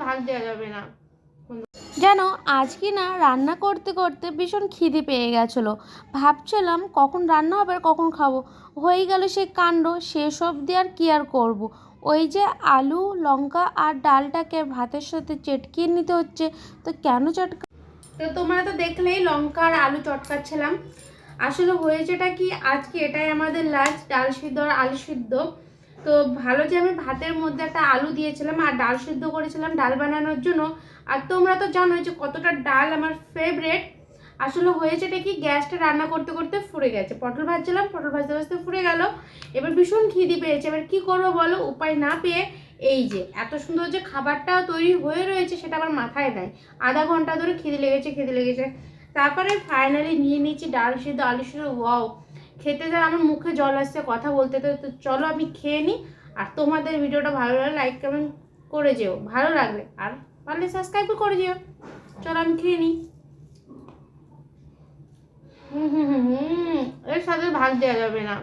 ভাগ দেওয়া যাবে না। যেন আজকে না রান্না করতে করতে ভীষণ খিদে পেয়ে গেছিলো, ভাবছিলাম কখন রান্না হবে আর কখন খাবো। হয়ে গেল সেই কাণ্ড, সেসব দিয়ে আর কি আর করবো। ওই যে আলু লঙ্কা আর ডালটাকে ভাতের সাথে চটকিয়ে নিতে হচ্ছে। তো কেন চটকা, তো তোমরা তো দেখলেই লঙ্কা আর আলু চটকাচ্ছিলাম। আসলে হয়েছেটা কি, আজকে এটাই আমাদের লাঞ্চ, ডাল সিদ্ধ আর আলু সিদ্ধ। তো ভালো যে আমি ভাতের মধ্যে একটা আলু দিয়েছিলাম আর ডাল সিদ্ধ করেছিলাম ডাল বানানোর জন্য। আর তোমরা তো জানোই যে কতটা ডাল আমার ফেভারেট। আসলে হয়েছেটা কি, গ্যাসটা রান্না করতে করতে ফুরে গেছে। পটল ভাজছিলাম, পটল ভাজতে ভাজতে ফুরে গেল। এবার ভীষণ খিদে পেয়েছে, এবার কি করবো বলো, উপায় না পেয়ে এই যে এত সুন্দর যে খাবারটা তৈরি হয়ে রয়েছে সেটা আমার মাথায় নাই। আধা ঘন্টা ধরে খিদে লেগেছে। তারপরে ফাইনালি নিয়ে নিয়েছি ডাল সিদ্ধ আলু সিদ্ধ। ওয়াও, খেতে যা আমার মুখে জল আসছে কথা বলতে। তো চলো আমি খেয়ে নিই। আর তোমাদের ভিডিওটা ভালো লাগলে লাইক কমেন্ট করে যেও, ভালো লাগলে, আর পারলে সাবস্ক্রাইবও করে যেও। চলো আমি খেয়ে নিই। এর সাথে ভাগ দেওয়া যাবে না।